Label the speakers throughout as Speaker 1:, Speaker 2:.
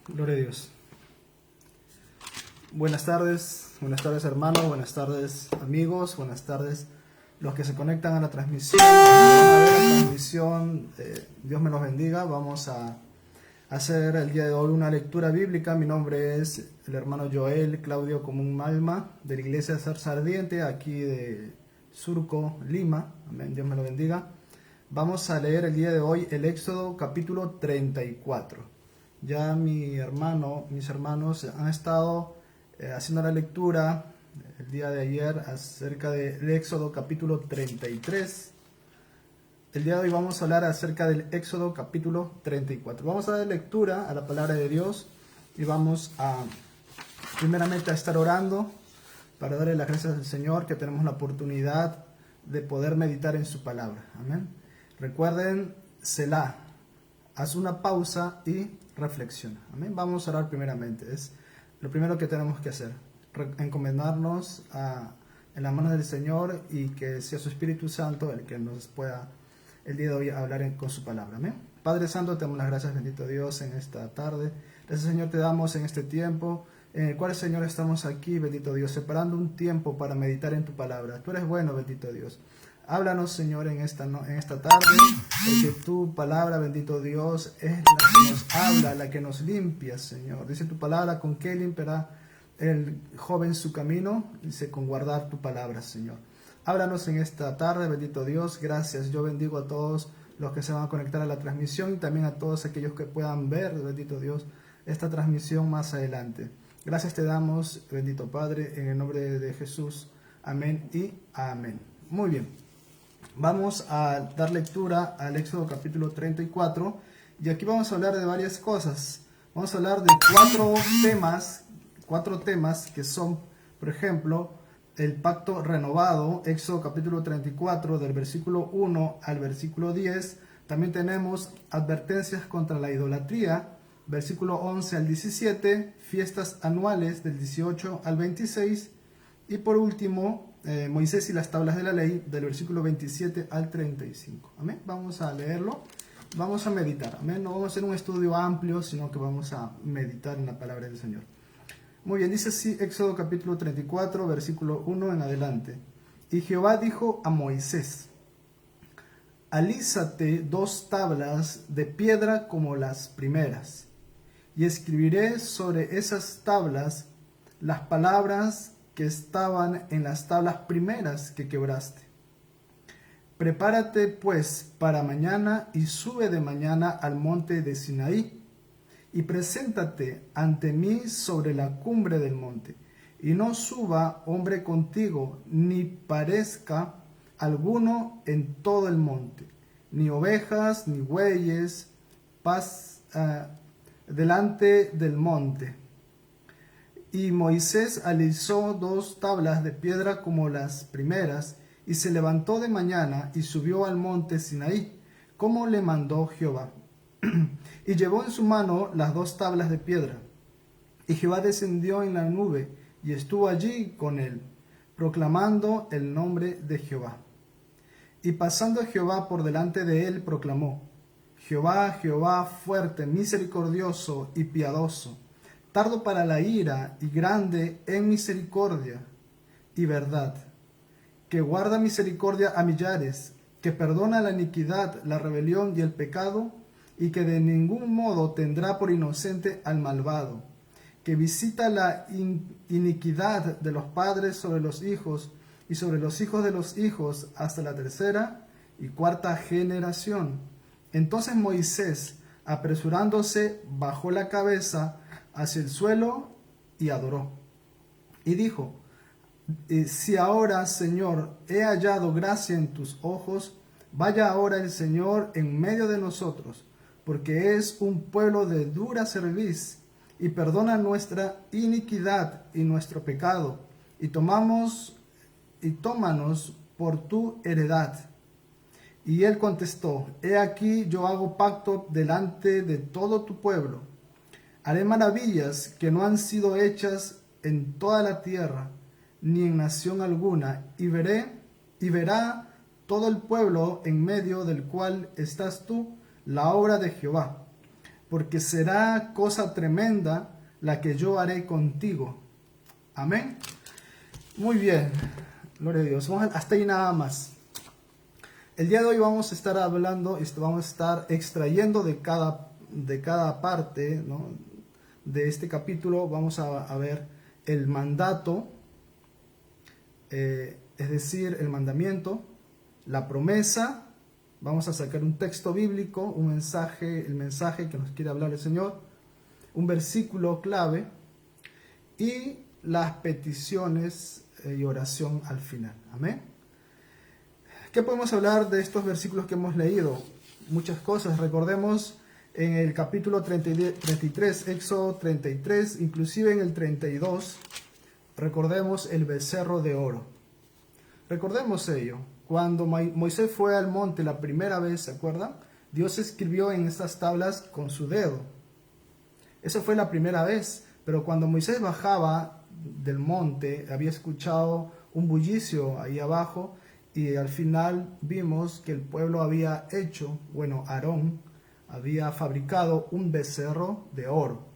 Speaker 1: Gloria a Dios. Buenas tardes hermanos, buenas tardes amigos, buenas tardes los que se conectan a la transmisión. Dios me los bendiga. Vamos a hacer el día de hoy una lectura bíblica. Mi nombre es el hermano Joel Claudio Común Malma, de la iglesia Zarza Ardiente, aquí de Surco, Lima. Amén, Dios me lo bendiga. Vamos a leer el día de hoy el Éxodo capítulo 34. Ya mis hermanos han estado haciendo la lectura el día de ayer acerca del Éxodo capítulo 33. El día de hoy vamos a hablar acerca del Éxodo capítulo 34. Vamos a dar lectura a la palabra de Dios y vamos a primeramente a estar orando para darle las gracias al Señor que tenemos la oportunidad de poder meditar en su palabra. Amén. Recuerden, Selah, haz una pausa y reflexiona. Amén. Vamos a orar primeramente. Es lo primero que tenemos que hacer. Encomendarnos en las manos del Señor y que sea su Espíritu Santo el que nos pueda el día de hoy hablar con su palabra. Amén. Padre Santo, te damos las gracias, bendito Dios, en esta tarde. Gracias, Señor, te damos en este tiempo en el cual, Señor, estamos aquí, bendito Dios, separando un tiempo para meditar en tu palabra. Tú eres bueno, bendito Dios. Háblanos, Señor, en esta tarde, porque tu palabra, bendito Dios, es la que nos habla, la que nos limpia, Señor. Dice tu palabra, ¿con qué limpiará el joven su camino? Dice, con guardar tu palabra, Señor. Háblanos en esta tarde, bendito Dios. Gracias. Yo bendigo a todos los que se van a conectar a la transmisión y también a todos aquellos que puedan ver, bendito Dios, esta transmisión más adelante. Gracias te damos, bendito Padre, en el nombre de Jesús. Amén y amén. Muy bien. Vamos a dar lectura al Éxodo capítulo 34 y aquí vamos a hablar de varias cosas. Vamos a hablar de cuatro temas que son, por ejemplo, el pacto renovado, Éxodo capítulo 34 del versículo 1 al versículo 10. También tenemos advertencias contra la idolatría, versículo 11 al 17, fiestas anuales del 18 al 26 y por último, Moisés y las tablas de la ley, del versículo 27 al 35. Amén. Vamos a leerlo, vamos a meditar. Amén. No vamos a hacer un estudio amplio, sino que vamos a meditar en la palabra del Señor. Muy bien, dice así Éxodo capítulo 34, versículo 1 en adelante. Y Jehová dijo a Moisés: alízate 2 tablas de piedra como las primeras, y escribiré sobre esas tablas las palabras que estaban en las tablas primeras que quebraste. Prepárate pues para mañana y sube de mañana al monte de Sinaí y preséntate ante mí sobre la cumbre del monte, y no suba hombre contigo, ni parezca alguno en todo el monte, ni ovejas, ni bueyes, delante del monte. Y Moisés alisó 2 tablas de piedra como las primeras, y se levantó de mañana y subió al monte Sinaí, como le mandó Jehová. Y llevó en su mano las 2 tablas de piedra. Y Jehová descendió en la nube, y estuvo allí con él, proclamando el nombre de Jehová. Y pasando Jehová por delante de él, proclamó: Jehová, Jehová, fuerte, misericordioso y piadoso, tardo para la ira y grande en misericordia y verdad, que guarda misericordia a millares, que perdona la iniquidad, la rebelión y el pecado, y que de ningún modo tendrá por inocente al malvado, que visita la iniquidad de los padres sobre los hijos y sobre los hijos de los hijos hasta la 3ª y 4ª generación. Entonces Moisés, apresurándose, bajó la cabeza hacia el suelo y adoró. Y dijo: si ahora, Señor, he hallado gracia en tus ojos, vaya ahora el Señor en medio de nosotros, porque es un pueblo de dura cerviz, y perdona nuestra iniquidad y nuestro pecado, y tómanos por tu heredad. Y él contestó: he aquí, yo hago pacto delante de todo tu pueblo. Haré maravillas que no han sido hechas en toda la tierra, ni en nación alguna, y verá todo el pueblo en medio del cual estás tú, la obra de Jehová. porque será cosa tremenda la que yo haré contigo. Amén. Muy bien, gloria a Dios. Hasta ahí nada más. El día de hoy vamos a estar hablando, vamos a estar extrayendo de cada parte, ¿no?, de este capítulo. Vamos a ver el mandato, es decir, el mandamiento, la promesa. Vamos a sacar un texto bíblico, un mensaje, el mensaje que nos quiere hablar el Señor, un versículo clave y las peticiones y oración al final. Amén. ¿Qué podemos hablar de estos versículos que hemos leído? Muchas cosas. Recordemos en el capítulo 33, Éxodo 33, inclusive en el 32, recordemos el becerro de oro. Recordemos ello. Cuando Moisés fue al monte la primera vez, ¿se acuerdan? Dios escribió en estas tablas con su dedo. Esa fue la primera vez. Pero cuando Moisés bajaba del monte, había escuchado un bullicio ahí abajo, y al final vimos que el pueblo había hecho, Aarón había fabricado un becerro de oro.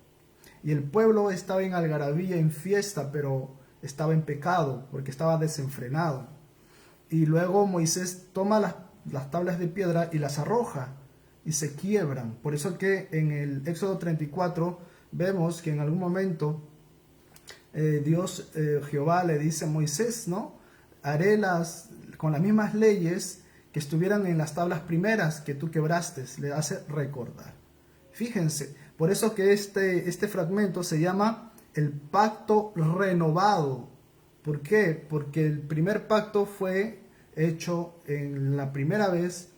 Speaker 1: Y el pueblo estaba en algarabía, en fiesta, pero estaba en pecado, porque estaba desenfrenado. Y luego Moisés toma las tablas de piedra y las arroja, y se quiebran. Por eso que en el Éxodo 34 vemos que en algún momento Jehová le dice a Moisés, ¿no?, haré con las mismas leyes que estuvieran en las tablas primeras que tú quebraste. Le hace recordar. Fíjense, por eso que este fragmento se llama el pacto renovado. ¿Por qué? Porque el primer pacto fue hecho en la primera vez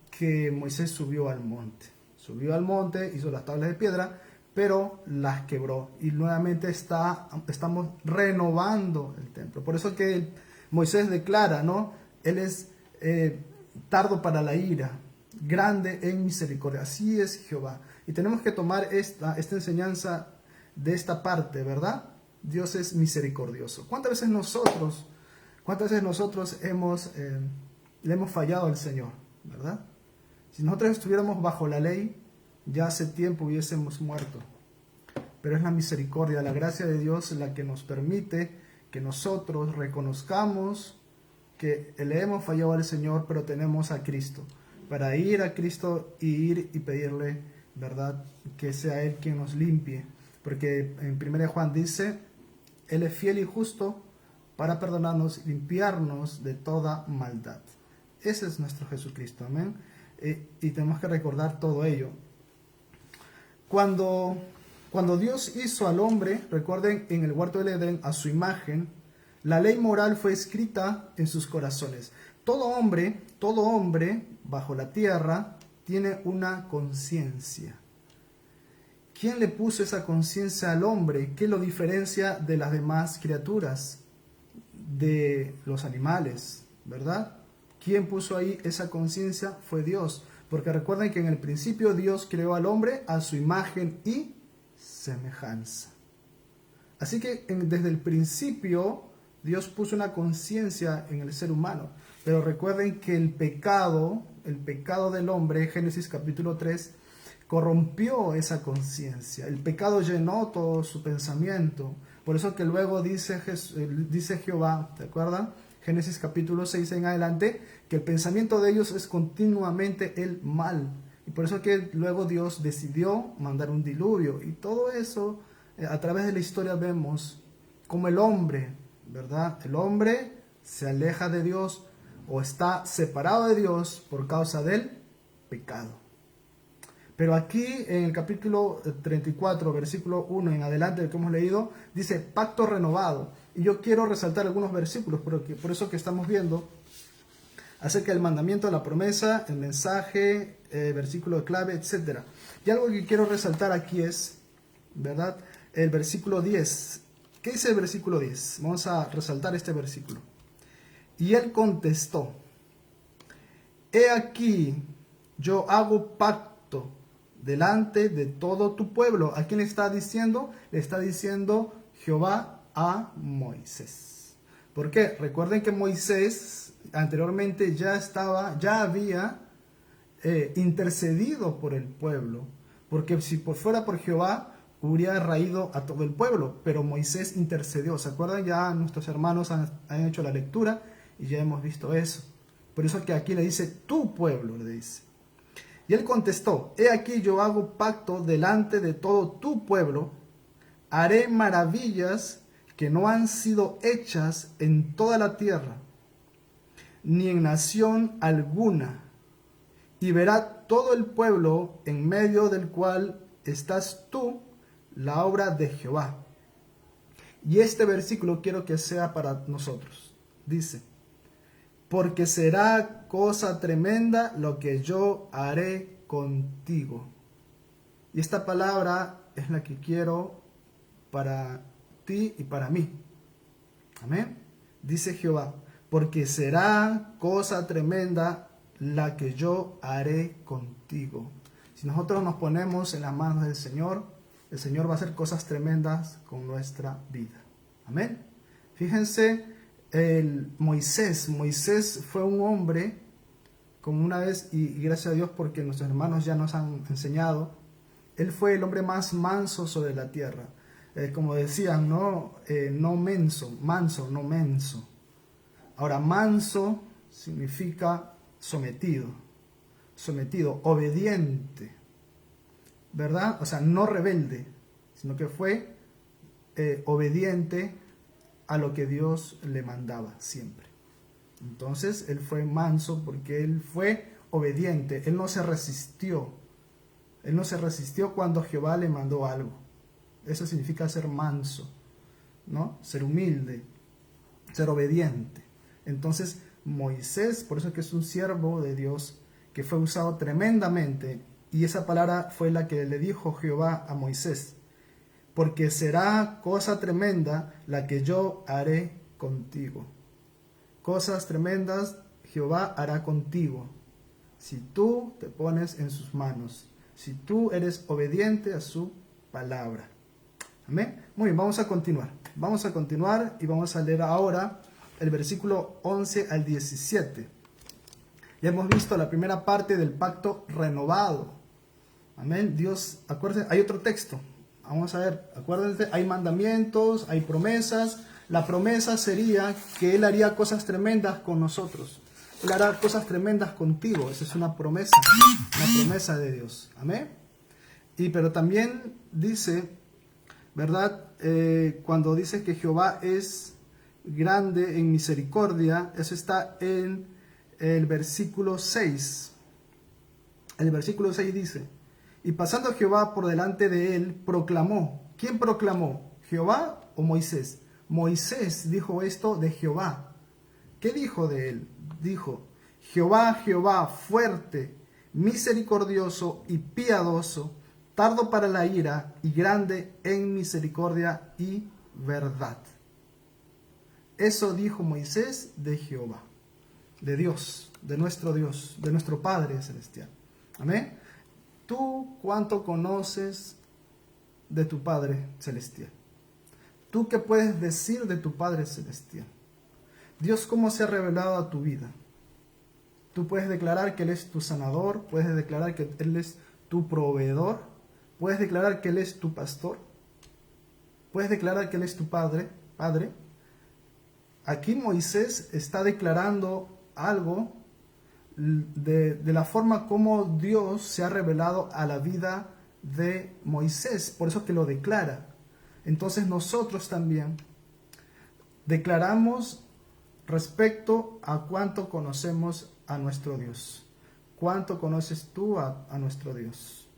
Speaker 1: que Moisés subió al monte. Subió al monte, hizo las tablas de piedra, pero las quebró. Y nuevamente estamos renovando el templo. Por eso que Moisés declara, ¿no?, Él es tardo para la ira, grande en misericordia. Así es Jehová. Y tenemos que tomar esta enseñanza de esta parte, ¿verdad? Dios es misericordioso. ¿Cuántas veces nosotros le hemos fallado al Señor, verdad? Si nosotros estuviéramos bajo la ley, ya hace tiempo hubiésemos muerto. Pero es la misericordia, la gracia de Dios la que nos permite que nosotros reconozcamos que le hemos fallado al Señor, pero tenemos a Cristo. Para ir a Cristo y ir y pedirle, ¿verdad?, que sea Él quien nos limpie. Porque en 1 Juan dice, Él es fiel y justo para perdonarnos, limpiarnos de toda maldad. Ese es nuestro Jesucristo, amén. Y tenemos que recordar todo ello. Cuando Dios hizo al hombre, recuerden, en el huerto del Edén, a su imagen, la ley moral fue escrita en sus corazones. Todo hombre bajo la tierra tiene una conciencia. ¿Quién le puso esa conciencia al hombre? ¿Qué lo diferencia de las demás criaturas? De los animales, ¿verdad? ¿Quién puso ahí esa conciencia? Fue Dios. Porque recuerden que en el principio Dios creó al hombre a su imagen y semejanza. Así que desde el principio Dios puso una conciencia en el ser humano. Pero recuerden que el pecado del hombre, Génesis capítulo 3, corrompió esa conciencia. El pecado llenó todo su pensamiento. Por eso que luego dice Jehová, ¿te acuerdan? Génesis capítulo 6 en adelante, que el pensamiento de ellos es continuamente el mal. Y por eso que luego Dios decidió mandar un diluvio. Y todo eso, a través de la historia vemos como el hombre, ¿verdad? El hombre se aleja de Dios o está separado de Dios por causa del pecado. Pero aquí en el capítulo 34, versículo 1 en adelante del que hemos leído, dice pacto renovado. Y yo quiero resaltar algunos versículos, por eso que estamos viendo acerca del mandamiento, la promesa, el mensaje, versículo de clave, etc. Y algo que quiero resaltar aquí es, ¿verdad?, el versículo 10. ¿Qué dice el versículo 10? Vamos a resaltar este versículo. Y él contestó, he aquí, yo hago pacto delante de todo tu pueblo. ¿A quién le está diciendo? Le está diciendo Jehová a Moisés. ¿Por qué? Recuerden que Moisés anteriormente ya había intercedido por el pueblo, porque si fuera por Jehová, hubiera raído a todo el pueblo, pero Moisés intercedió. ¿Se acuerdan? Ya nuestros hermanos han hecho la lectura y ya hemos visto eso. Por eso que aquí le dice, tu pueblo, le dice. Y él contestó, he aquí yo hago pacto delante de todo tu pueblo, haré maravillas que no han sido hechas en toda la tierra, ni en nación alguna, y verá todo el pueblo en medio del cual estás tú, la obra de Jehová. Y este versículo quiero que sea para nosotros. Dice, porque será cosa tremenda lo que yo haré contigo. Y esta palabra es la que quiero para ti y para mí. Amén. Dice Jehová, porque será cosa tremenda la que yo haré contigo. Si nosotros nos ponemos en las manos del Señor, el Señor va a hacer cosas tremendas con nuestra vida. Amén. Fíjense, Moisés fue un hombre, como una vez, y gracias a Dios porque nuestros hermanos ya nos han enseñado, él fue el hombre más manso sobre la tierra. Como decían, no menso, manso, no menso. Ahora, manso significa sometido, obediente, ¿verdad? O sea, no rebelde, sino que fue obediente a lo que Dios le mandaba siempre. Entonces, él fue manso porque él fue obediente, él no se resistió. Él no se resistió cuando Jehová le mandó algo. Eso significa ser manso, ¿no? Ser humilde, ser obediente. Entonces, Moisés, por eso es que es un siervo de Dios, que fue usado tremendamente, y esa palabra fue la que le dijo Jehová a Moisés, porque será cosa tremenda la que yo haré contigo. Cosas tremendas Jehová hará contigo, si tú te pones en sus manos, si tú eres obediente a su palabra. Amén. Muy bien, vamos a continuar. Vamos a continuar y vamos a leer ahora el versículo 11 al 17. Ya hemos visto la primera parte del pacto renovado. Amén. Dios, acuérdense, hay otro texto. Vamos a ver, acuérdense, hay mandamientos, hay promesas. La promesa sería que Él haría cosas tremendas con nosotros. Él hará cosas tremendas contigo. Esa es una promesa de Dios. Amén. Pero también dice, ¿verdad? Cuando dice que Jehová es grande en misericordia, eso está en el versículo 6. El versículo 6 dice, y pasando Jehová por delante de él, proclamó. ¿Quién proclamó? ¿Jehová o Moisés? Moisés dijo esto de Jehová. ¿Qué dijo de él? Dijo, Jehová, Jehová, fuerte, misericordioso y piadoso, tardo para la ira y grande en misericordia y verdad. Eso dijo Moisés de Jehová, de Dios, de nuestro Padre Celestial. Amén. ¿Tú cuánto conoces de tu Padre Celestial? ¿Tú qué puedes decir de tu Padre Celestial? Dios, ¿cómo se ha revelado a tu vida? Tú puedes declarar que Él es tu sanador, puedes declarar que Él es tu proveedor, puedes declarar que Él es tu pastor, puedes declarar que Él es tu Padre. Aquí Moisés está declarando algo de la forma como Dios se ha revelado a la vida de Moisés, por eso que lo declara. Entonces nosotros también declaramos respecto a cuánto conocemos a nuestro Dios. ¿Cuánto conoces tú a nuestro Dios?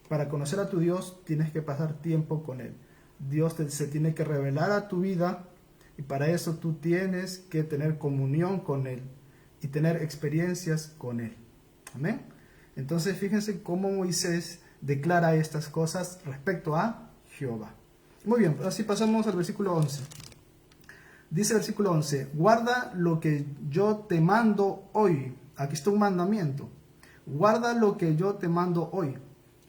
Speaker 1: Para conocer a tu Dios tienes que pasar tiempo con Él. Dios se tiene que revelar a tu vida y para eso tú tienes que tener comunión con Él y tener experiencias con Él. Amén. Entonces fíjense cómo Moisés declara estas cosas respecto a Jehová. Muy bien, así pasamos al versículo 11. Dice el versículo 11, guarda lo que yo te mando hoy. Aquí está un mandamiento. Guarda lo que yo te mando hoy.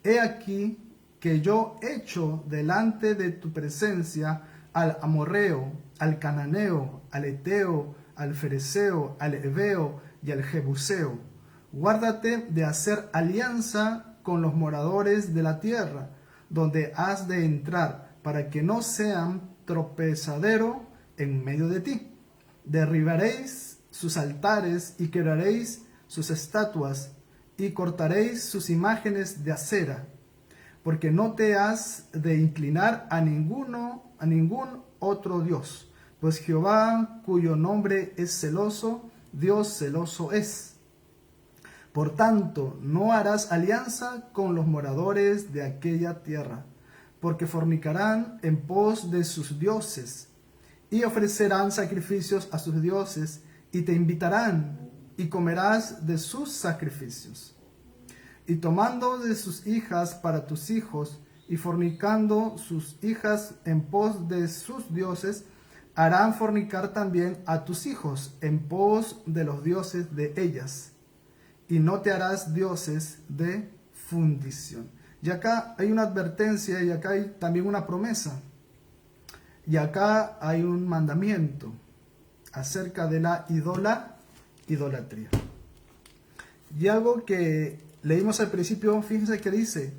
Speaker 1: He aquí que yo echo delante de tu presencia al amorreo, al cananeo, al eteo, al fereceo, al heveo y al jebuseo. Guárdate de hacer alianza con los moradores de la tierra, donde has de entrar, para que no sean tropezadero en medio de ti. Derribaréis sus altares y quebraréis sus estatuas y cortaréis sus imágenes de acera, porque no te has de inclinar a ningún otro Dios, pues Jehová, cuyo nombre es celoso, Dios celoso es. Por tanto, no harás alianza con los moradores de aquella tierra, porque fornicarán en pos de sus dioses, y ofrecerán sacrificios a sus dioses, y te invitarán, y comerás de sus sacrificios. Y tomando de sus hijas para tus hijos, y fornicando sus hijas en pos de sus dioses, harán fornicar también a tus hijos en pos de los dioses de ellas. Y no te harás dioses de fundición. Y acá hay una advertencia y acá hay también una promesa. Y acá hay un mandamiento acerca de la idolatría. Y algo que leímos al principio, fíjense que dice,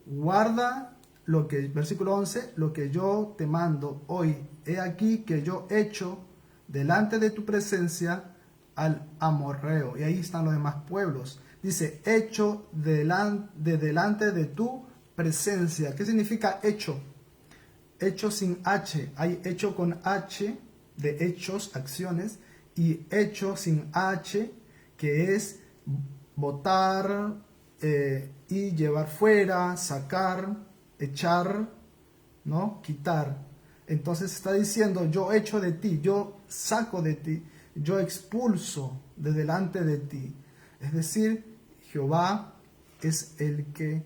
Speaker 1: guarda lo que, versículo 11, lo que yo te mando hoy. He aquí que yo echo delante de tu presencia al amorreo. Y ahí están los demás pueblos. Dice, hecho delante de tu presencia. ¿Qué significa hecho? Hecho sin H. Hay hecho con H de hechos, acciones, y hecho sin H, que es botar y llevar fuera, sacar, echar, ¿no? Quitar. Entonces está diciendo, yo echo de ti, yo saco de ti, yo expulso de delante de ti. Es decir, Jehová es el que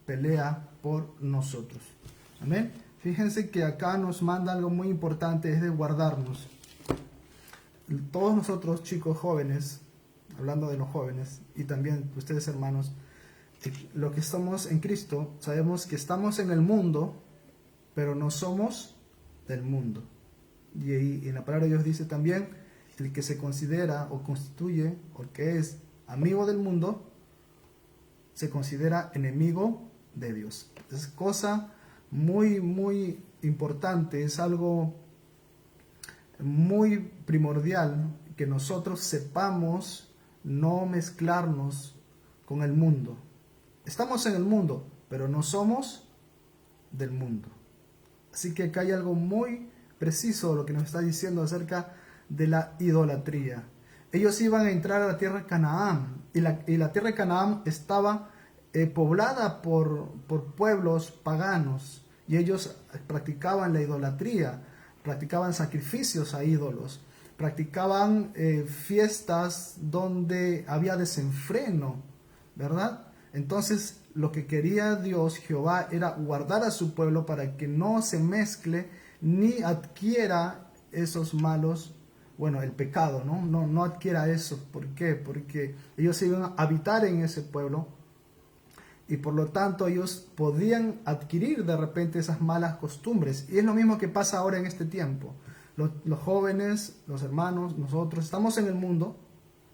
Speaker 1: pelea por nosotros. Amén. Fíjense que acá nos manda algo muy importante, es de guardarnos. Todos nosotros, chicos jóvenes, hablando de los jóvenes, y también ustedes hermanos, los que estamos en Cristo, sabemos que estamos en el mundo, pero no somos del mundo. Y ahí en la palabra de Dios dice también, el que se considera o constituye, o que es amigo del mundo, se considera enemigo de Dios. Es cosa muy importante, es algo muy primordial que nosotros sepamos no mezclarnos con el mundo. Estamos en el mundo, pero no somos del mundo. Así que acá hay algo muy preciso lo que nos está diciendo acerca de la idolatría. Ellos iban a entrar a la tierra de Canaán, y la tierra de Canaán estaba poblada por pueblos paganos, y ellos practicaban la idolatría, practicaban sacrificios a ídolos, practicaban fiestas donde había desenfreno, ¿verdad? Entonces lo que quería Dios, Jehová, era guardar a su pueblo para que no se mezcle ni adquiera esos malos, bueno, el pecado, no adquiera eso. ¿Por qué? Porque ellos iban a habitar en ese pueblo y por lo tanto ellos podían adquirir de repente esas malas costumbres. Y es lo mismo que pasa ahora en este tiempo. Los jóvenes, los hermanos, nosotros estamos en el mundo,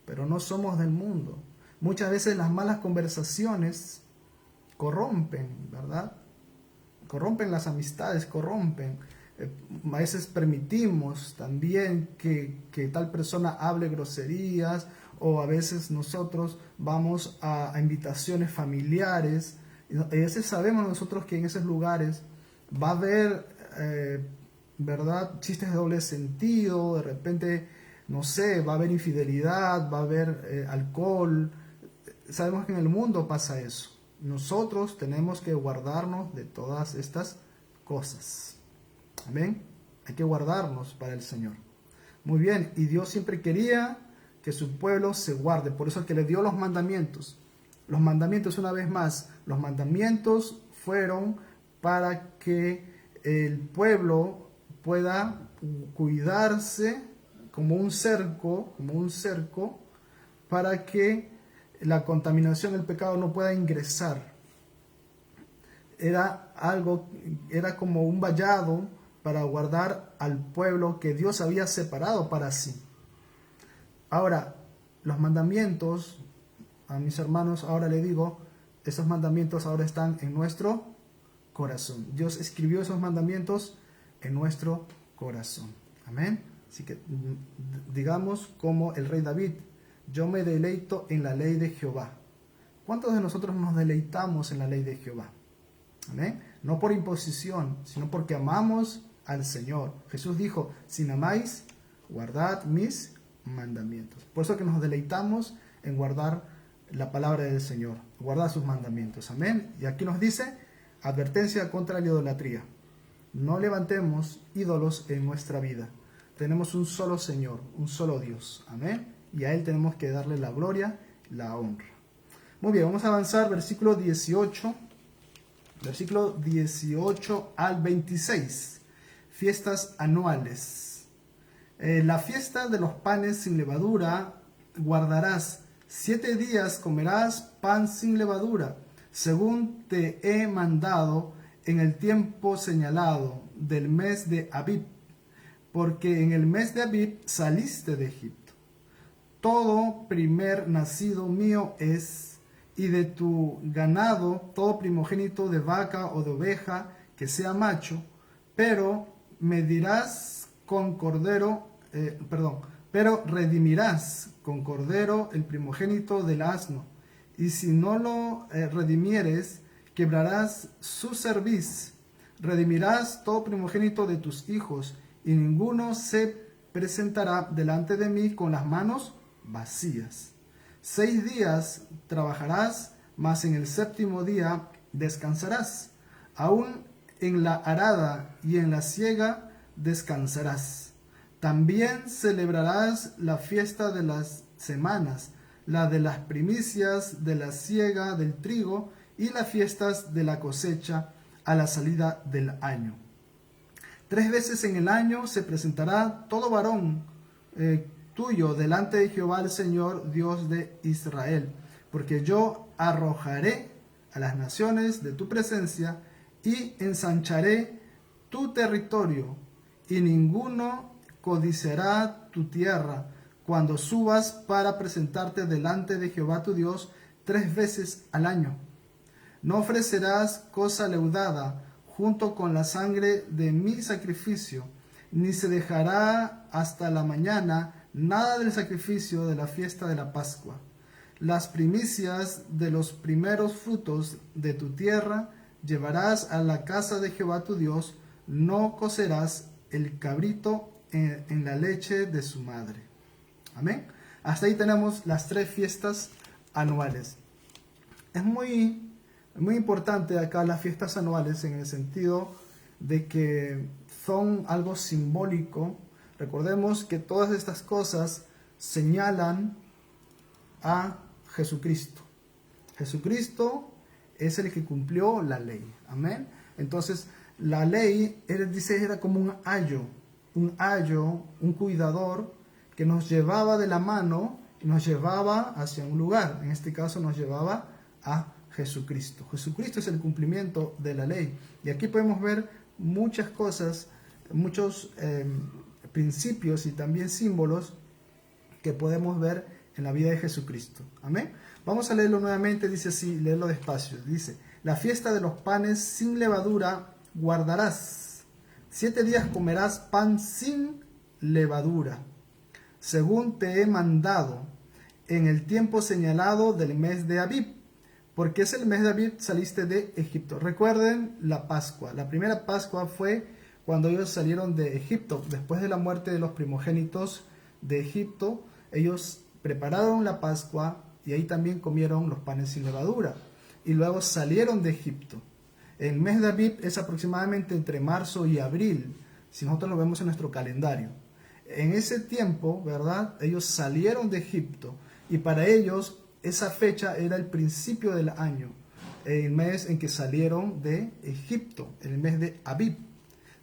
Speaker 1: pero no somos del mundo. Muchas veces las malas conversaciones corrompen, ¿verdad? Corrompen las amistades, corrompen. A veces permitimos también que tal persona hable groserías, o a veces nosotros vamos a invitaciones familiares y a veces sabemos nosotros que en esos lugares va a haber, ¿verdad?, chistes de doble sentido, de repente, no sé, va a haber infidelidad, va a haber alcohol. Sabemos que en el mundo pasa eso. Nosotros tenemos que guardarnos de todas estas cosas. Amén. Hay que guardarnos para el Señor. Muy bien. Y Dios siempre quería que su pueblo se guarde. Por eso es que le dio los mandamientos. Los mandamientos, una vez más, los mandamientos fueron para que el pueblo pueda cuidarse como un cerco, para que la contaminación, el pecado no pueda ingresar. Era como un vallado para guardar al pueblo que Dios había separado para sí. Ahora, los mandamientos, a mis hermanos, ahora le digo, esos mandamientos ahora están en nuestro corazón. Dios escribió esos mandamientos en nuestro corazón. Amén. Así que digamos como el rey David: yo me deleito en la ley de Jehová. ¿Cuántos de nosotros nos deleitamos en la ley de Jehová? Amén. No por imposición, sino porque amamos al Señor. Jesús dijo: si me amáis, guardad mis mandamientos. Por eso que nos deleitamos en guardar la palabra del Señor, guardar sus mandamientos. Amén. Y aquí nos dice: advertencia contra la idolatría. No levantemos ídolos en nuestra vida. Tenemos un solo Señor, un solo Dios. Amén. Y a Él tenemos que darle la gloria, la honra. Muy bien, vamos a avanzar, versículo 18 al 26. Fiestas anuales. La fiesta de los panes sin levadura guardarás. 7 días comerás pan sin levadura, según te he mandado, en el tiempo señalado del mes de Abib, porque en el mes de Abib saliste de Egipto. Todo primer nacido mío es, y de tu ganado todo primogénito de vaca o de oveja que sea macho, pero redimirás con cordero el primogénito del asno, y si no lo redimieres, quebrarás su cerviz. Redimirás todo primogénito de tus hijos, y ninguno se presentará delante de mí con las manos vacías. 6 días trabajarás, mas en el séptimo día descansarás. Aún en la arada y en la siega descansarás. También celebrarás la fiesta de las semanas, la de las primicias de la siega del trigo y las fiestas de la cosecha a la salida del año. 3 veces en el año se presentará todo varón tuyo delante de Jehová el Señor, Dios de Israel, porque yo arrojaré a las naciones de tu presencia y ensancharé tu territorio, y ninguno codiciará tu tierra cuando subas para presentarte delante de Jehová tu Dios 3 veces al año. No ofrecerás cosa leudada junto con la sangre de mi sacrificio, ni se dejará hasta la mañana nada del sacrificio de la fiesta de la Pascua. Las primicias de los primeros frutos de tu tierra llevarás a la casa de Jehová tu Dios. No cocerás el cabrito en la leche de su madre. Amén. Hasta ahí tenemos las 3 fiestas anuales. Es muy importante acá las fiestas anuales en el sentido de que son algo simbólico. Recordemos que todas estas cosas señalan a Jesucristo. Jesucristo es el que cumplió la ley. Amén. Entonces, la ley, él dice, era como un ayo, un cuidador que nos llevaba de la mano y nos llevaba hacia un lugar. En este caso nos llevaba a Jesucristo. Jesucristo es el cumplimiento de la ley. Y aquí podemos ver muchas cosas, muchos principios y también símbolos que podemos ver en la vida de Jesucristo. Amén. Vamos a leerlo nuevamente. Dice así, leerlo despacio. Dice: la fiesta de los panes sin levadura guardarás. 7 días comerás pan sin levadura, según te he mandado, en el tiempo señalado del mes de Abib, porque es el mes de Abib saliste de Egipto. Recuerden la Pascua. La primera Pascua fue cuando ellos salieron de Egipto. Después de la muerte de los primogénitos de Egipto, ellos prepararon la Pascua y ahí también comieron los panes sin levadura. Y luego salieron de Egipto. El mes de Abib es aproximadamente entre marzo y abril, si nosotros lo vemos en nuestro calendario. En ese tiempo, ¿verdad? Ellos salieron de Egipto y para ellos esa fecha era el principio del año, el mes en que salieron de Egipto, el mes de Abib.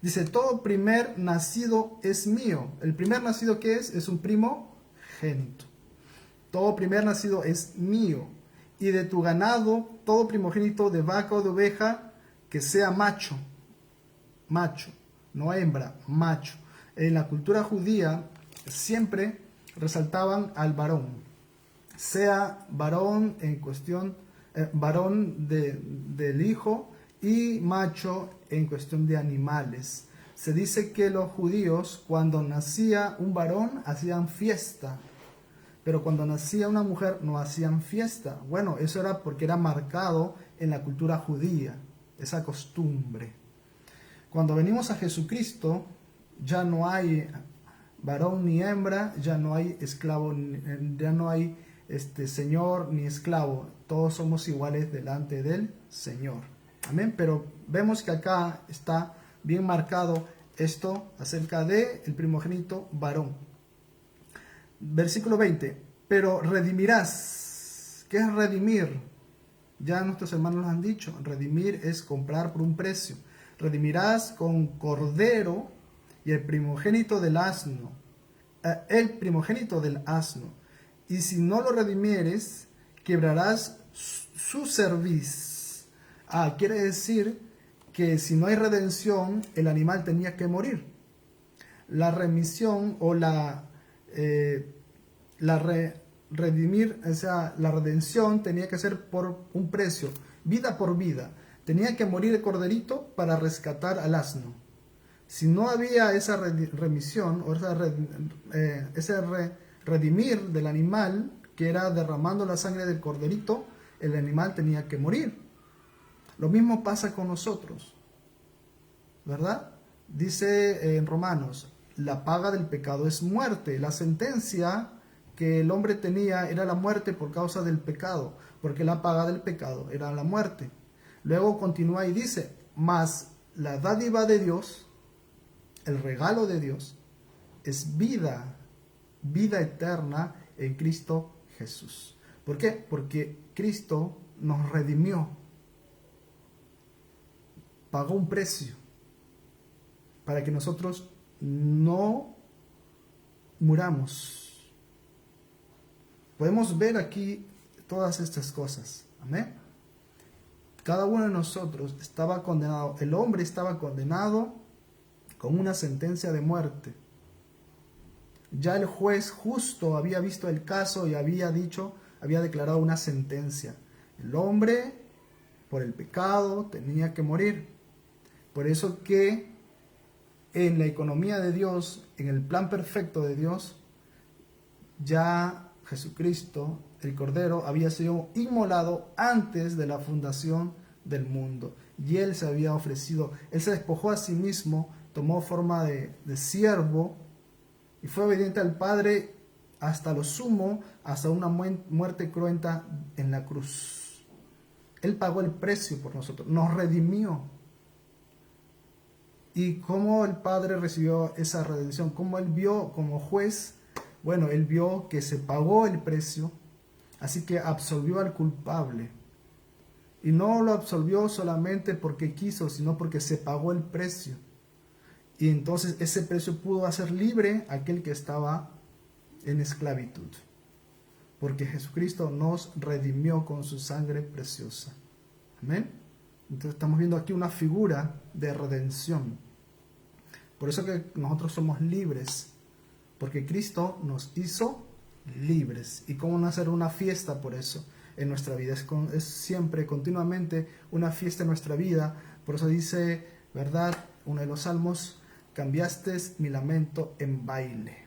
Speaker 1: Dice: todo primer nacido es mío. ¿El primer nacido qué es? Es un primogénito. Todo primer nacido es mío. Y de tu ganado, todo primogénito de vaca o de oveja que sea macho. Macho, no hembra, macho. En la cultura judía siempre resaltaban al varón. Sea varón en cuestión varón del hijo y macho en cuestión de animales. Se dice que los judíos, cuando nacía un varón, hacían fiesta, pero cuando nacía una mujer no hacían fiesta. Bueno, eso era porque era marcado en la cultura judía, esa costumbre. Cuando venimos a Jesucristo, ya no hay varón ni hembra, ya no hay esclavo, ya no hay señor ni esclavo. Todos somos iguales delante del Señor. Amén. Pero vemos que acá está bien marcado esto acerca de el primogénito varón. Versículo 20. Pero redimirás. ¿Qué es redimir? Ya nuestros hermanos nos han dicho. Redimir es comprar por un precio. Redimirás con cordero y el primogénito del asno. El primogénito del asno. Y si no lo redimieres, quebrarás su cerviz. Quiere decir que si no hay redención, el animal tenía que morir. La remisión o redimir, o sea, la redención tenía que ser por un precio, vida por vida. Tenía que morir el corderito para rescatar al asno. Si no había esa remisión o ese redimir del animal, que era derramando la sangre del corderito, el animal tenía que morir. Lo mismo pasa con nosotros, ¿verdad? Dice en Romanos, la paga del pecado es muerte. La sentencia que el hombre tenía era la muerte por causa del pecado, porque la paga del pecado era la muerte. Luego continúa y dice, mas la dádiva de Dios, el regalo de Dios, es vida eterna en Cristo Jesús. ¿Por qué? Porque Cristo nos redimió, pagó un precio para que nosotros no muramos. Podemos ver aquí todas estas cosas. Amén. Cada uno de nosotros estaba condenado. El hombre estaba condenado con una sentencia de muerte. Ya el juez justo había visto el caso y había declarado una sentencia. El hombre, por el pecado, tenía que morir. Por eso que en la economía de Dios, en el plan perfecto de Dios, ya Jesucristo, el Cordero, había sido inmolado antes de la fundación del mundo. Y Él se había ofrecido, Él se despojó a sí mismo, tomó forma de siervo y fue obediente al Padre hasta lo sumo, hasta una muerte cruenta en la cruz. Él pagó el precio por nosotros, nos redimió. ¿Y cómo el Padre recibió esa redención? ¿Cómo Él vio como juez? Bueno, Él vio que se pagó el precio, así que absolvió al culpable. Y no lo absolvió solamente porque quiso, sino porque se pagó el precio. Y entonces ese precio pudo hacer libre a aquel que estaba en esclavitud. Porque Jesucristo nos redimió con su sangre preciosa. Amén. Entonces estamos viendo aquí una figura de redención. Por eso que nosotros somos libres. Porque Cristo nos hizo libres. ¿Y cómo no hacer una fiesta por eso en nuestra vida? Es siempre, continuamente, una fiesta en nuestra vida. Por eso dice, ¿verdad? Uno de los salmos, cambiaste mi lamento en baile.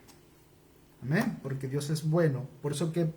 Speaker 1: Amén. Porque Dios es bueno. Por eso que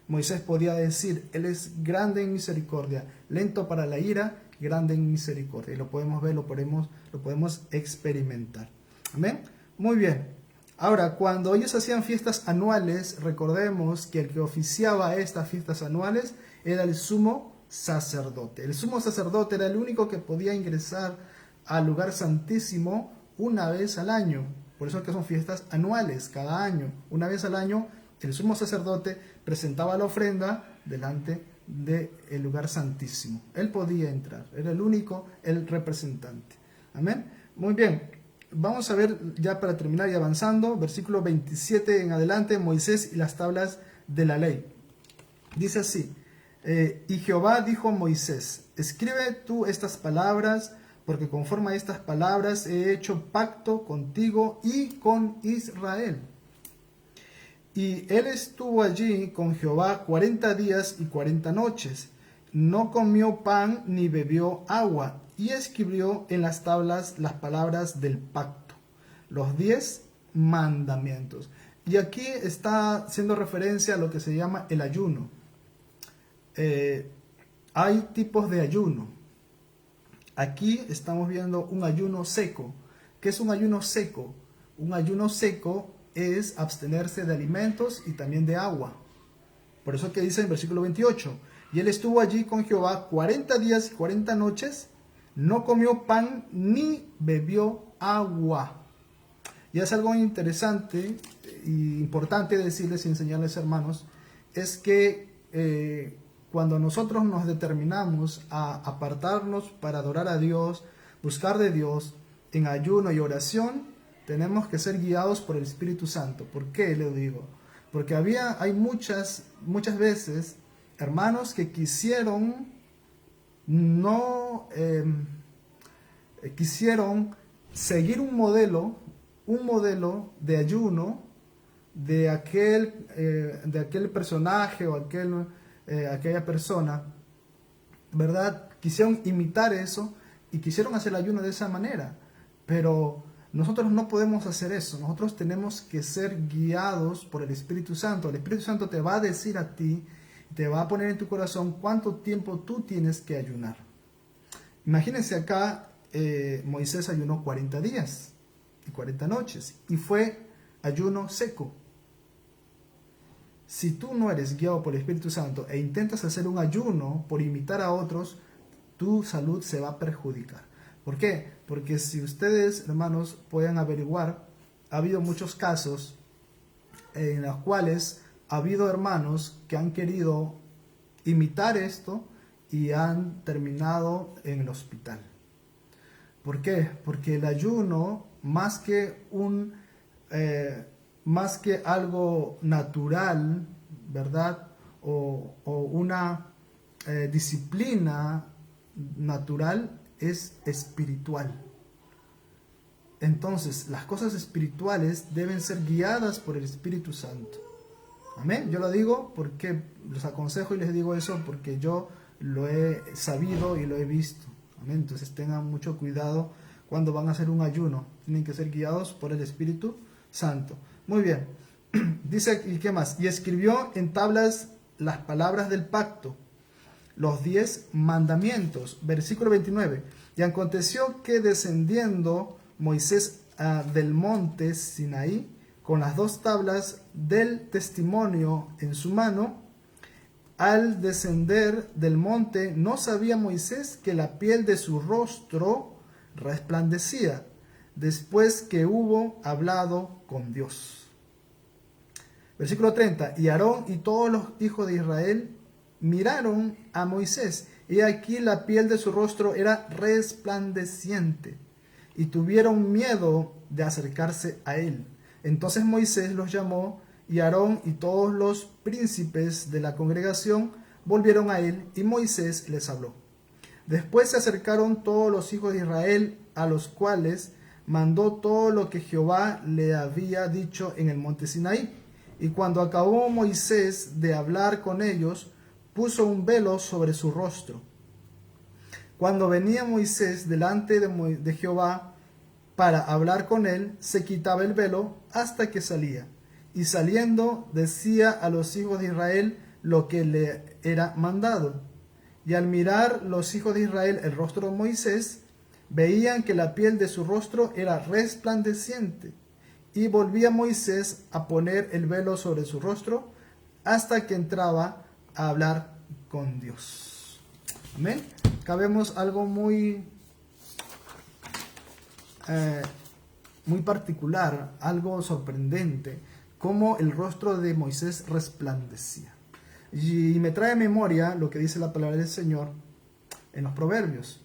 Speaker 1: Moisés podía decir, Él es grande en misericordia, lento para la ira, grande en misericordia. Y lo podemos ver, lo podemos experimentar. Amén. Muy bien. Ahora, cuando ellos hacían fiestas anuales, recordemos que el que oficiaba estas fiestas anuales era el sumo sacerdote. El sumo sacerdote era el único que podía ingresar al lugar santísimo una vez al año. Por eso es que son fiestas anuales, cada año. Una vez al año, el sumo sacerdote presentaba la ofrenda delante del lugar santísimo. Él podía entrar, era el único, el representante. Amén. Muy bien. Vamos a ver, ya para terminar y avanzando, versículo 27 en adelante, Moisés y las tablas de la ley. Dice así, y Jehová dijo a Moisés, escribe tú estas palabras, porque conforme a estas palabras he hecho pacto contigo y con Israel. Y él estuvo allí con Jehová 40 días y 40 noches. no comió pan ni bebió agua, y escribió en las tablas las palabras del pacto, los 10 mandamientos. Y aquí está haciendo referencia a lo que se llama el ayuno. Hay tipos de ayuno. Aquí estamos viendo un ayuno seco. ¿Qué es un ayuno seco? Un ayuno seco es abstenerse de alimentos y también de agua. Por eso que dice en versículo 28, y él estuvo allí con Jehová 40 días y 40 noches, no comió pan ni bebió agua. Y es algo interesante e importante decirles y enseñarles, hermanos, es que cuando nosotros nos determinamos a apartarnos para adorar a Dios, buscar de Dios en ayuno y oración, tenemos que ser guiados por el Espíritu Santo. ¿Por qué le digo? Porque hay muchas veces hermanos que quisieron seguir un modelo de ayuno de aquel personaje o aquella persona, ¿verdad? Quisieron imitar eso y quisieron hacer el ayuno de esa manera, pero nosotros no podemos hacer eso. Nosotros tenemos que ser guiados por el Espíritu Santo. El Espíritu Santo te va a decir a ti, te va a poner en tu corazón cuánto tiempo tú tienes que ayunar. Imagínense acá, Moisés ayunó 40 días y 40 noches y fue ayuno seco. Si tú no eres guiado por el Espíritu Santo e intentas hacer un ayuno por imitar a otros, tu salud se va a perjudicar. ¿Por qué? Porque si ustedes, hermanos, pueden averiguar, ha habido muchos casos en los cuales ha habido hermanos que han querido imitar esto y han terminado en el hospital. ¿Por qué? Porque el ayuno, más que algo natural, ¿verdad? O una disciplina natural, es espiritual. Entonces, las cosas espirituales deben ser guiadas por el Espíritu Santo. Amén. Yo lo digo porque los aconsejo y les digo eso porque yo lo he sabido y lo he visto. Amén. Entonces tengan mucho cuidado cuando van a hacer un ayuno. Tienen que ser guiados por el Espíritu Santo. Muy bien. Dice, ¿y qué más? Y escribió en tablas las palabras del pacto, los 10 mandamientos. Versículo 29. Y aconteció que descendiendo Moisés del monte Sinaí, con las 2 tablas del testimonio en su mano, al descender del monte, no sabía Moisés que la piel de su rostro resplandecía, después que hubo hablado con Dios. Versículo 30. Y Aarón y todos los hijos de Israel miraron a Moisés, y aquí la piel de su rostro era resplandeciente, y tuvieron miedo de acercarse a él. Entonces Moisés los llamó, y Aarón y todos los príncipes de la congregación volvieron a él, y Moisés les habló. Después se acercaron todos los hijos de Israel, a los cuales mandó todo lo que Jehová le había dicho en el monte Sinaí. Y cuando acabó Moisés de hablar con ellos, puso un velo sobre su rostro. Cuando venía Moisés delante de Jehová para hablar con él, se quitaba el velo hasta que salía. Y saliendo decía a los hijos de Israel lo que le era mandado. Y al mirar los hijos de Israel el rostro de Moisés, veían que la piel de su rostro era resplandeciente. Y volvía Moisés a poner el velo sobre su rostro hasta que entraba a hablar con Dios. Amén. Acá vemos algo muy particular, algo sorprendente, cómo el rostro de Moisés resplandecía. Y me trae a memoria lo que dice la palabra del Señor en los Proverbios.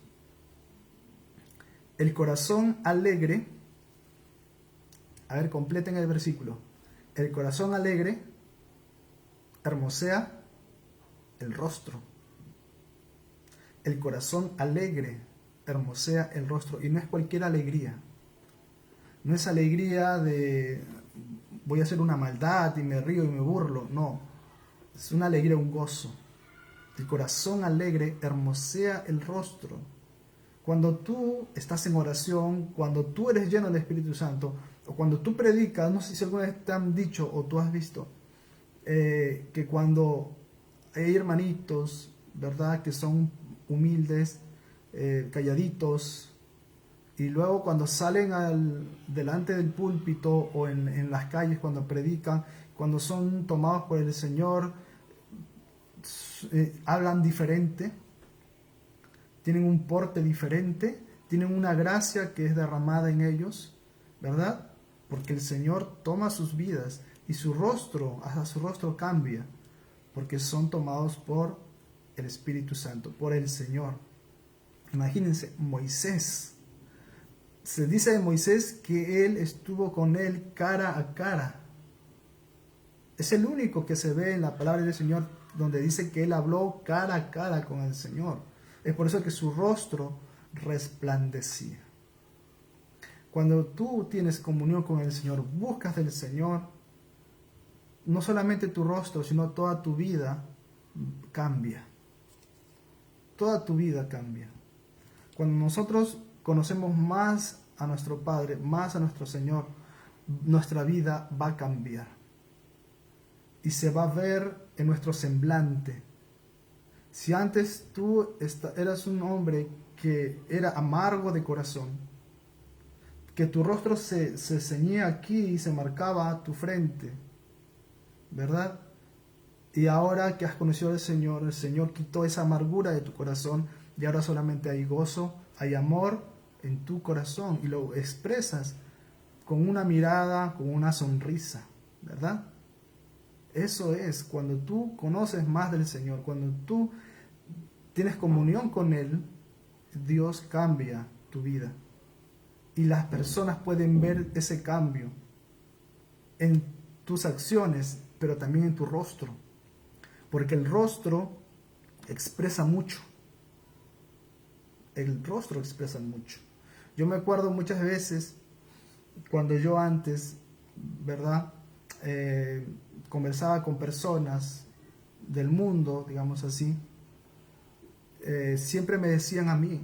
Speaker 1: El corazón alegre, a ver, completen el versículo. El corazón alegre hermosea el rostro. El corazón alegre hermosea el rostro. Y no es cualquier alegría. No es alegría de voy a hacer una maldad y me río y me burlo. No. Es una alegría, un gozo. El corazón alegre hermosea el rostro. Cuando tú estás en oración, cuando tú eres lleno del Espíritu Santo, o cuando tú predicas, no sé si alguna vez te han dicho o tú has visto, que cuando hay hermanitos, ¿verdad?, que son humildes, calladitos, y luego cuando salen delante del púlpito o en las calles, cuando predican, cuando son tomados por el Señor, hablan diferente, tienen un porte diferente, tienen una gracia que es derramada en ellos, ¿verdad? Porque el Señor toma sus vidas y su rostro, hasta su rostro cambia, porque son tomados por el Espíritu Santo, por el Señor. Imagínense, Moisés. Se dice de Moisés que él estuvo con él cara a cara. Es el único que se ve en la palabra del Señor donde dice que él habló cara a cara con el Señor. Es por eso que su rostro resplandecía. Cuando tú tienes comunión con el Señor, buscas del Señor, no solamente tu rostro, sino toda tu vida cambia. Toda tu vida cambia. Cuando nosotros conocemos más a nuestro Padre, más a nuestro Señor, nuestra vida va a cambiar. Y se va a ver en nuestro semblante. Si antes tú eras un hombre que era amargo de corazón, que tu rostro se ceñía aquí y se marcaba tu frente, ¿verdad? Y ahora que has conocido al Señor, el Señor quitó esa amargura de tu corazón y ahora solamente hay gozo, hay amor en tu corazón y lo expresas con una mirada, con una sonrisa, ¿verdad? Eso es cuando tú conoces más del Señor, cuando tú tienes comunión con Él, Dios cambia tu vida. Y las personas pueden ver ese cambio en tus acciones, pero también en tu rostro. Porque el rostro expresa mucho. El rostro expresa mucho. Yo me acuerdo muchas veces cuando yo antes, ¿verdad?, conversaba con personas del mundo, digamos así, siempre me decían a mí,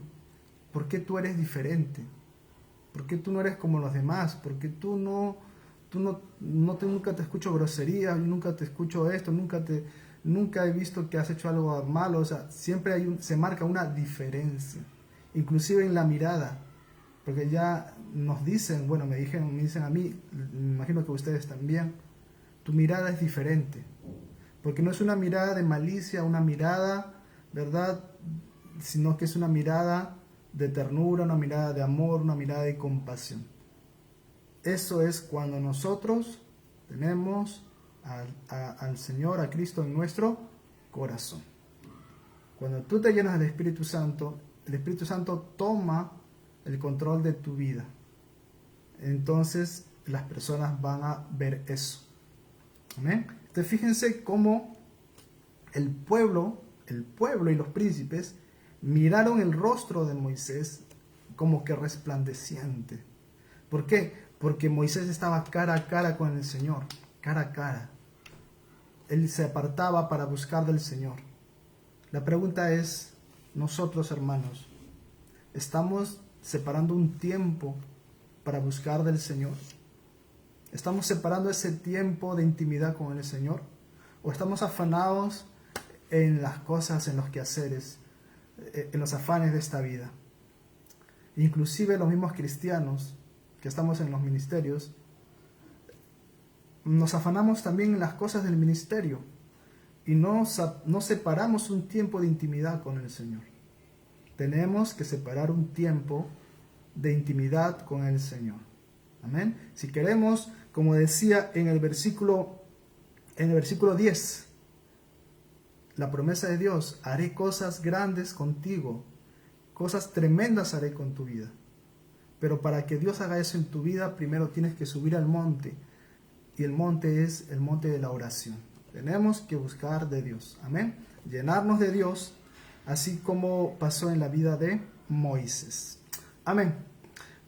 Speaker 1: ¿por qué tú eres diferente? ¿Por qué tú no eres como los demás? ¿Por qué nunca te escucho groserías, nunca te escucho esto, nunca he visto que has hecho algo malo? O sea, siempre se marca una diferencia, inclusive en la mirada, porque ya nos dicen, bueno, me dicen a mí, me imagino que ustedes también, tu mirada es diferente, porque no es una mirada de malicia, una mirada, ¿verdad?, sino que es una mirada de ternura, una mirada de amor, una mirada de compasión. Eso es cuando nosotros tenemos al Señor, a Cristo en nuestro corazón. Cuando tú te llenas del Espíritu Santo, el Espíritu Santo toma el control de tu vida. Entonces las personas van a ver eso. ¿Amén? Entonces fíjense cómo el pueblo y los príncipes miraron el rostro de Moisés como que resplandeciente. ¿Por qué? Porque Moisés estaba cara a cara con el Señor, cara a cara. Él se apartaba para buscar del Señor. La pregunta es, nosotros, hermanos, ¿estamos separando un tiempo para buscar del Señor? ¿Estamos separando ese tiempo de intimidad con el Señor? ¿O estamos afanados en las cosas, en los quehaceres, en los afanes de esta vida? Inclusive los mismos cristianos que estamos en los ministerios, nos afanamos también en las cosas del ministerio y no separamos un tiempo de intimidad con el Señor. Tenemos que separar un tiempo de intimidad con el Señor. Amén. Si queremos, como decía en el versículo 10, la promesa de Dios, haré cosas grandes contigo, cosas tremendas haré con tu vida. Pero para que Dios haga eso en tu vida, primero tienes que subir al monte. Y el monte es el monte de la oración. Tenemos que buscar de Dios. Amén. Llenarnos de Dios, así como pasó en la vida de Moisés. Amén.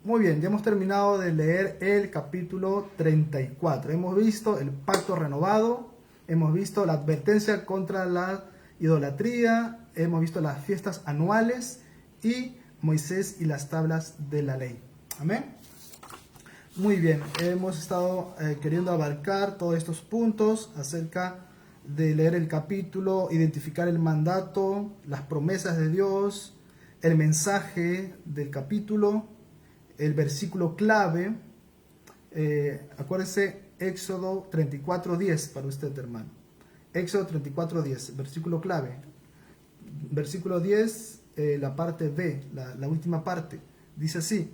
Speaker 1: Muy bien, ya hemos terminado de leer el capítulo 34. Hemos visto el pacto renovado, hemos visto la advertencia contra la idolatría, hemos visto las fiestas anuales y Moisés y las tablas de la ley. Amén. Muy bien, hemos estado queriendo abarcar todos estos puntos acerca de leer el capítulo, identificar el mandato, las promesas de Dios, el mensaje del capítulo, el versículo clave. Acuérdese, Éxodo 34:10 para usted, hermano. Éxodo 34:10, versículo clave. Versículo 10, la parte B, la última parte, dice así: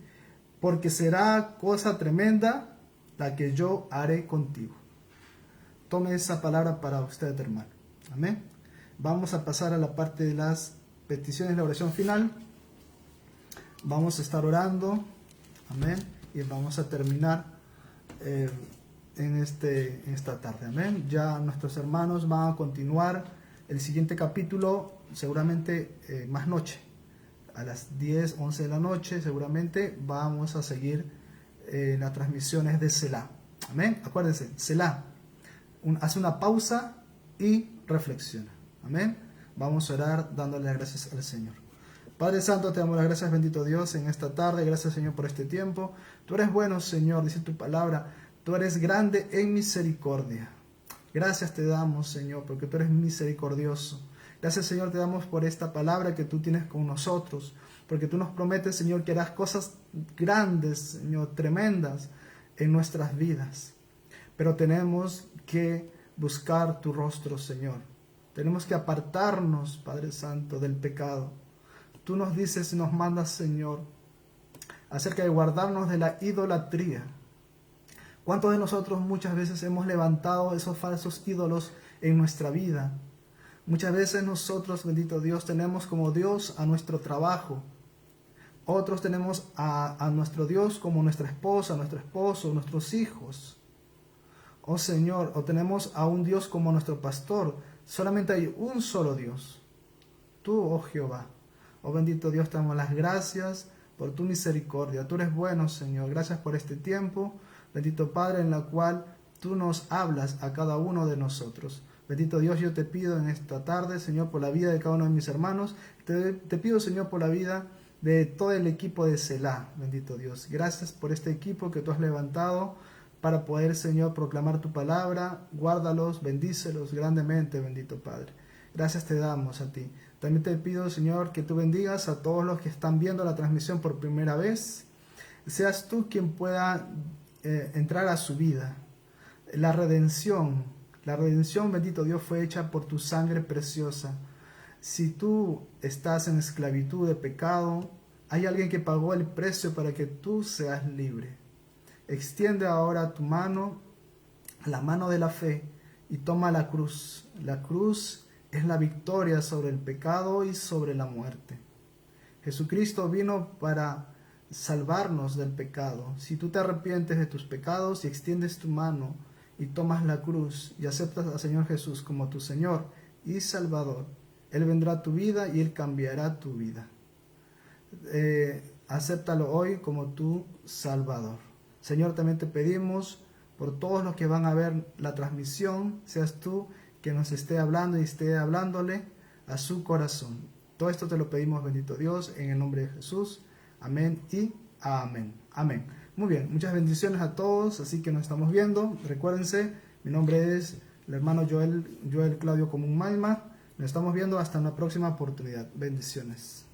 Speaker 1: porque será cosa tremenda la que yo haré contigo. Tome esa palabra para usted, hermano. Amén. Vamos a pasar a la parte de las peticiones, la oración final. Vamos a estar orando. Amén. Y vamos a terminar en esta tarde. Amén. Ya nuestros hermanos van a continuar el siguiente capítulo, seguramente más noche. A las 10, 11 de la noche, seguramente vamos a seguir las transmisiones de Selah. Amén. Acuérdense, Selah. Hace una pausa y reflexiona. Amén. Vamos a orar dándole las gracias al Señor. Padre Santo, te damos las gracias, bendito Dios, en esta tarde. Gracias, Señor, por este tiempo. Tú eres bueno, Señor, dice tu palabra. Tú eres grande en misericordia. Gracias te damos, Señor, porque tú eres misericordioso. Gracias, Señor, te damos por esta palabra que tú tienes con nosotros, porque tú nos prometes, Señor, que harás cosas grandes, Señor, tremendas en nuestras vidas. Pero tenemos que buscar tu rostro, Señor. Tenemos que apartarnos, Padre Santo, del pecado. Tú nos dices y nos mandas, Señor, acerca de guardarnos de la idolatría. ¿Cuántos de nosotros muchas veces hemos levantado esos falsos ídolos en nuestra vida? Muchas veces nosotros, bendito Dios, tenemos como Dios a nuestro trabajo. Otros tenemos a nuestro Dios como nuestra esposa, nuestro esposo, nuestros hijos. Oh Señor, o tenemos a un Dios como nuestro pastor. Solamente hay un solo Dios. Tú, oh Jehová. Oh bendito Dios, te damos las gracias por tu misericordia. Tú eres bueno, Señor. Gracias por este tiempo, bendito Padre, en la cual tú nos hablas a cada uno de nosotros. Bendito Dios, yo te pido en esta tarde, Señor, por la vida de cada uno de mis hermanos. Te pido, Señor, por la vida de todo el equipo de Selah, bendito Dios. Gracias por este equipo que tú has levantado para poder, Señor, proclamar tu palabra. Guárdalos, bendícelos grandemente, bendito Padre. Gracias te damos a ti. También te pido, Señor, que tú bendigas a todos los que están viendo la transmisión por primera vez. Seas tú quien pueda entrar a su vida. La redención, bendito Dios, fue hecha por tu sangre preciosa. Si tú estás en esclavitud de pecado, hay alguien que pagó el precio para que tú seas libre. Extiende ahora tu mano, la mano de la fe, y toma la cruz. La cruz es la victoria sobre el pecado y sobre la muerte. Jesucristo vino para salvarnos del pecado. Si tú te arrepientes de tus pecados y extiendes tu mano y tomas la cruz y aceptas al Señor Jesús como tu Señor y Salvador, Él vendrá a tu vida y Él cambiará tu vida. Acéptalo hoy como tu Salvador. Señor, también te pedimos por todos los que van a ver la transmisión, seas tú que nos esté hablando y esté hablándole a su corazón. Todo esto te lo pedimos, bendito Dios, en el nombre de Jesús. Amén y amén. Amén. Muy bien, muchas bendiciones a todos, así que nos estamos viendo. Recuérdense, mi nombre es el hermano Joel Claudio Común Malma. Nos estamos viendo hasta una próxima oportunidad. Bendiciones.